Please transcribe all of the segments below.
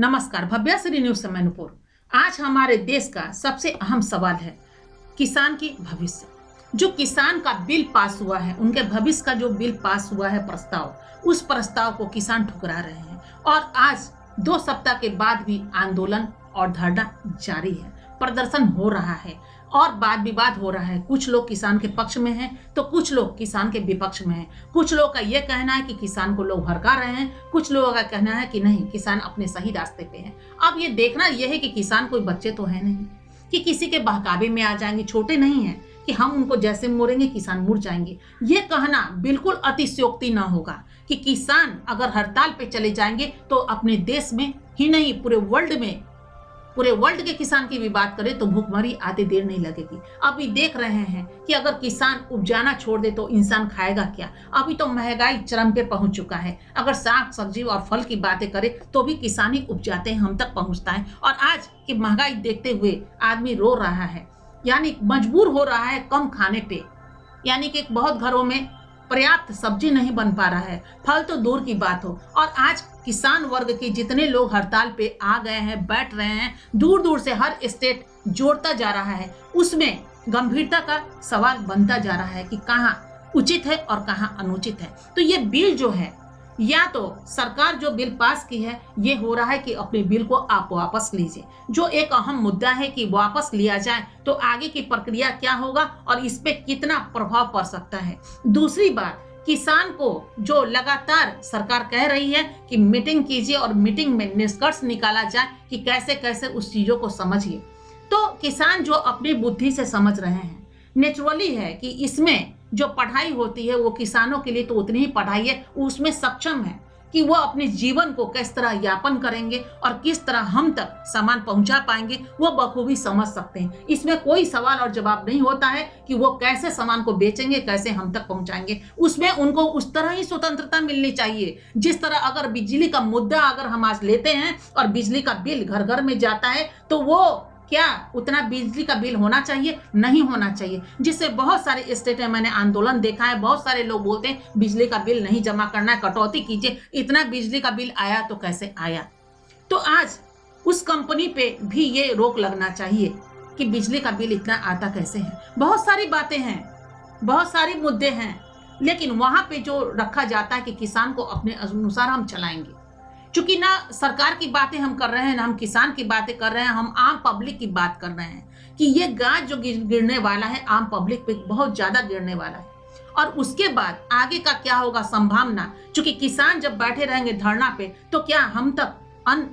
नमस्कार, भव्याश्री न्यूज से मैं नुपुर। आज हमारे देश का सबसे अहम सवाल है किसान की भविष्य। जो किसान का बिल पास हुआ है, उनके भविष्य का जो बिल पास हुआ है प्रस्ताव, उस प्रस्ताव को किसान ठुकरा रहे हैं और आज 2 सप्ताह के बाद भी आंदोलन और धरना जारी है, प्रदर्शन हो रहा है और वाद विवाद हो रहा है। कुछ लोग किसान के पक्ष में हैं तो कुछ लोग किसान के विपक्ष में हैं। कुछ लोग का यह कहना है कि किसान को लोग भड़का रहे हैं, कुछ लोगों का कहना है कि नहीं, किसान अपने सही रास्ते पे है। अब ये देखना यह है कि किसान कोई बच्चे तो है नहीं कि किसी के बहकावे में आ जाएंगे, छोटे नहीं है कि हम उनको जैसे मोड़ेंगे किसान मुड़ जाएंगे। ये कहना बिल्कुल अतिशयोक्ति ना होगा कि किसान अगर हड़ताल पे चले जाएंगे तो अपने देश में ही नहीं पूरे वर्ल्ड के किसान की भी बात करें तो भूखमरी आते देर नहीं लगेगी। अभी देख रहे हैं कि अगर किसान उपजाना छोड़ दे तो इंसान खाएगा क्या। अभी तो महंगाई चरम पे पहुंच चुका है। अगर साग सब्जी और फल की बातें करें तो भी किसान ही उपजाते हैं, हम तक पहुंचता है। और आज की महंगाई देखते हुए आदमी रो रहा है, यानी मजबूर हो रहा है कम खाने पे। यानी कि बहुत घरों में पर्याप्त सब्जी नहीं बन पा रहा है, फल तो दूर की बात हो। और आज किसान वर्ग के जितने लोग हड़ताल पे आ गए हैं, बैठ रहे हैं, दूर दूर से हर स्टेट जोड़ता जा रहा है, उसमें गंभीरता का सवाल बनता जा रहा है कि कहाँ उचित है और कहाँ अनुचित है। तो ये बिल जो है, या तो सरकार जो बिल पास की है, ये हो रहा है कि अपने बिल को आप वापस लीजिए। जो एक अहम मुद्दा है कि वापस लिया जाए तो आगे की प्रक्रिया क्या होगा और इस पे कितना प्रभाव पड़ सकता है। दूसरी बात, किसान को जो लगातार सरकार कह रही है कि मीटिंग कीजिए और मीटिंग में निष्कर्ष निकाला जाए कि कैसे कैसे उस चीजों को समझिए। तो किसान जो अपनी बुद्धि से समझ रहे हैं, नेचुरली है कि इसमें जो पढ़ाई होती है वो किसानों के लिए तो उतनी ही पढ़ाई है, उसमें सक्षम है कि वो अपने जीवन को किस तरह यापन करेंगे और किस तरह हम तक सामान पहुंचा पाएंगे, वो बखूबी समझ सकते हैं। इसमें कोई सवाल और जवाब नहीं होता है कि वो कैसे सामान को बेचेंगे, कैसे हम तक पहुंचाएंगे। उसमें उनको उस तरह ही स्वतंत्रता मिलनी चाहिए जिस तरह अगर बिजली का मुद्दा अगर हम आज लेते हैं और बिजली का बिल घर घर में जाता है तो वो क्या उतना बिजली का बिल होना चाहिए? नहीं होना चाहिए। जिससे बहुत सारे स्टेट में मैंने आंदोलन देखा है, बहुत सारे लोग बोलते हैं बिजली का बिल नहीं जमा करना है, कटौती कीजिए। इतना बिजली का बिल आया तो कैसे आया? तो आज उस कंपनी पे भी ये रोक लगना चाहिए कि बिजली का बिल इतना आता कैसे है। बहुत सारी बातें हैं, बहुत सारे मुद्दे हैं, लेकिन वहां पे जो रखा जाता है कि किसान को अपने अनुसार हम चलाएंगे। चूंकि ना सरकार की बातें हम कर रहे हैं, ना हम किसान की बातें कर रहे हैं, हम आम पब्लिक की बात कर रहे हैं कि ये गाज जो गिरने वाला है आम पब्लिक पे बहुत ज्यादा गिरने वाला है। और उसके बाद आगे का क्या होगा संभावना, चूंकि किसान जब बैठे रहेंगे धरना पे तो क्या हम तक अन्न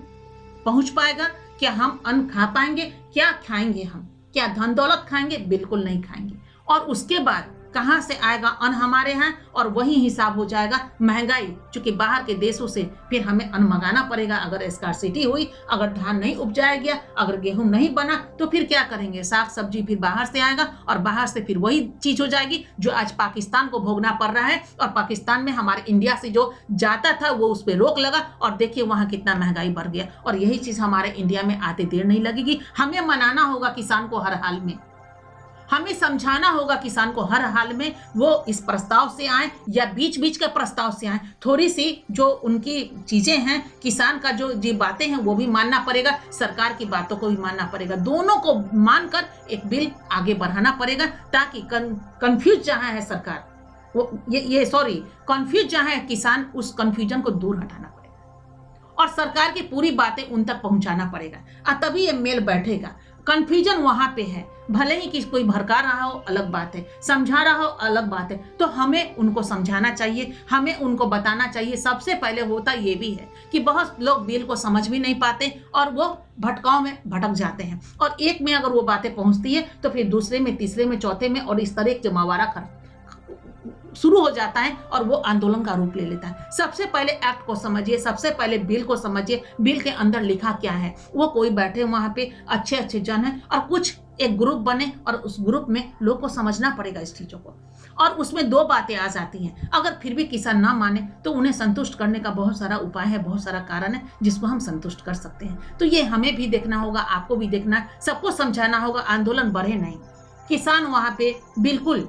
पहुंच पाएगा? क्या हम अन्न खा पाएंगे? क्या खाएंगे हम? क्या धन दौलत खाएंगे? बिल्कुल नहीं खाएंगे। और उसके बाद कहां से आएगा अन्न हमारे यहाँ? और वही हिसाब हो जाएगा महंगाई, चूंकि बाहर के देशों से फिर हमें अन्न मंगाना पड़ेगा। अगर स्कार्सिटी हुई, अगर धान नहीं उपजाया गया, अगर गेहूं नहीं बना तो फिर क्या करेंगे? साग सब्जी फिर बाहर से आएगा और बाहर से फिर वही चीज हो जाएगी जो आज पाकिस्तान को भोगना पड़ रहा है। और पाकिस्तान में हमारे इंडिया से जो जाता था वो उस पर रोक लगा और देखिए वहां कितना महंगाई बढ़ गया। और यही चीज हमारे इंडिया में आते देर नहीं लगेगी। हमें मनाना होगा किसान को हर हाल में, हमें समझाना होगा किसान को हर हाल में वो इस प्रस्ताव से आए या बीच बीच के प्रस्ताव से आए। थोड़ी सी जो उनकी चीजें हैं, किसान का जो बातें हैं वो भी मानना पड़ेगा, सरकार की बातों को भी मानना पड़ेगा। दोनों को मानकर एक बिल आगे बढ़ाना पड़ेगा ताकि कंफ्यूज जहां है सरकार, वो कंफ्यूज जहां है किसान, उस कंफ्यूजन को दूर हटाना पड़ेगा और सरकार की पूरी बातें उन तक पहुंचाना पड़ेगा। तभी ये मेल बैठेगा। कंफ्यूजन वहां पे है, भले ही कि कोई भड़का रहा हो अलग बात है, समझा रहा हो अलग बात है, तो हमें उनको समझाना चाहिए, हमें उनको बताना चाहिए। सबसे पहले होता ये भी है कि बहुत लोग बिल को समझ भी नहीं पाते और वो भटकाव में भटक जाते हैं। और एक में अगर वो बातें पहुंचती है तो फिर दूसरे में, तीसरे में, चौथे में और इस तरह एक जमावारा शुरू हो जाता है और वो आंदोलन का रूप ले लेता है। सबसे पहले एक्ट को समझिए, सबसे पहले बिल को समझिए, बिल के अंदर लिखा क्या है। वो कोई बैठे वहां पे अच्छे अच्छे जन है और कुछ एक ग्रुप बने और उस ग्रुप में लोग को समझना पड़ेगा इस चीजों को। और उसमें 2 बातें आ जाती हैं। अगर फिर भी किसान ना माने तो उन्हें संतुष्ट करने का बहुत सारा उपाय है, बहुत सारा कारण है जिसको हम संतुष्ट कर सकते हैं। तो ये हमें भी देखना होगा, आपको भी देखना है, सबको समझाना होगा। आंदोलन बढ़े नहीं, किसान वहां पे बिल्कुल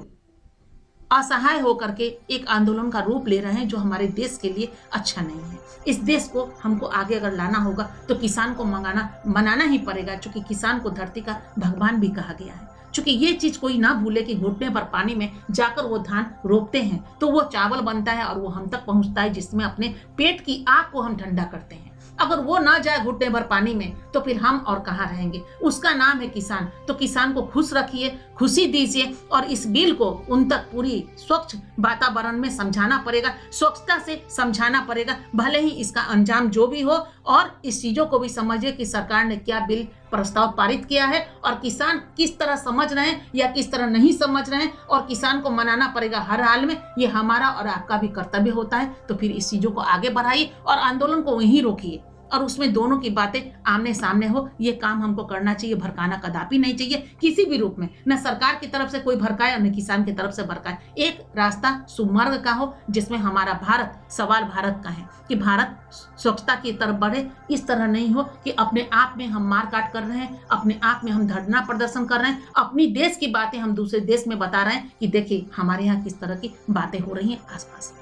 असहाय होकर के एक आंदोलन का रूप ले रहे हैं जो हमारे देश के लिए अच्छा नहीं है। इस देश को हमको आगे अगर लाना होगा तो किसान को मनाना ही पड़ेगा, क्योंकि किसान को धरती का भगवान भी कहा गया है। क्योंकि ये चीज कोई ना भूले कि घुटने पर पानी में जाकर वो धान रोपते हैं तो वो चावल बनता है और वो हम तक पहुंचता है, जिसमें अपने पेट की आग को हम ठंडा करते हैं। अगर वो ना जाए घुटने भर पानी में तो फिर हम और कहाँ रहेंगे। उसका नाम है किसान। तो किसान को खुश रखिए, खुशी दीजिए और इस बिल को उन तक पूरी स्वच्छ वातावरण में समझाना पड़ेगा, स्वच्छता से समझाना पड़ेगा, भले ही इसका अंजाम जो भी हो। और इस चीजों को भी समझिए कि सरकार ने क्या बिल प्रस्ताव पारित किया है और किसान किस तरह समझ रहे हैं या किस तरह नहीं समझ रहे हैं, और किसान को मनाना पड़ेगा हर हाल में। ये हमारा और आपका भी कर्तव्य होता है। तो फिर इस चीजों को आगे बढ़ाइए और आंदोलन को वहीं रोकिए और उसमें दोनों की बातें आमने सामने हो। ये काम हमको करना चाहिए, भड़काना कदापि नहीं चाहिए किसी भी रूप में। न सरकार की तरफ से कोई भड़काए और न किसान की तरफ से भड़काए। एक रास्ता सुमार्ग का हो जिसमें हमारा भारत सवाल भारत का है कि भारत स्वच्छता की तरफ बढ़े। इस तरह नहीं हो कि अपने आप में हम मार काट कर रहे हैं, अपने आप में हम धरना प्रदर्शन कर रहे हैं, अपनी देश की बातें हम दूसरे देश में बता रहे हैं कि देखिए हमारे यहाँ किस तरह की बातें हो रही हैं आसपास।